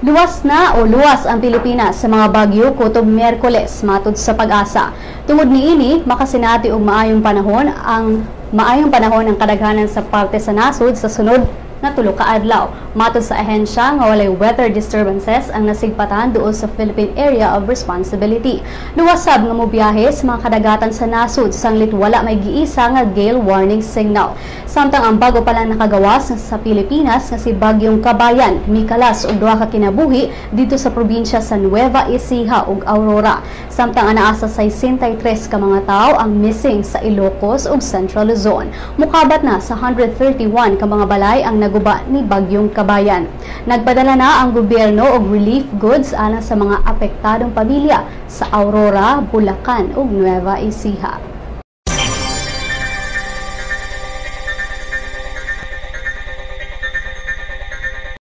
Luwas ang Pilipinas sa mga bagyo kutob Miyerkules matud sa Pag-asa. Tungod niini makasinati og maayong panahon ang kadaghanan sa parte sa nasod sa sunod nga tulo ka adlaw. Matud sa ahensya nga walay weather disturbances ang nasigpatan duol sa Philippine Area of Responsibility. Luwas sab nga mobiyahe sa mga kadagatan sa nasod sanglit wala may giisa nga gale warning signal. Samtang ang bago pa lang nakagawas sa Pilipinas nga si Bagyong Kabayan mikalas og duha ka kinabuhi dito sa probinsya sa Nueva Ecija ug Aurora. Samtang anaa sa 63 ka mga tawo ang missing sa Ilocos ug Central Luzon. Mukabat na sa 131 ka mga balay ang naguba ni Bagyong Kabayan. Nagpadala na ang gobyerno og relief goods alang sa mga apektadong pamilya sa Aurora, Bulacan ug Nueva Ecija.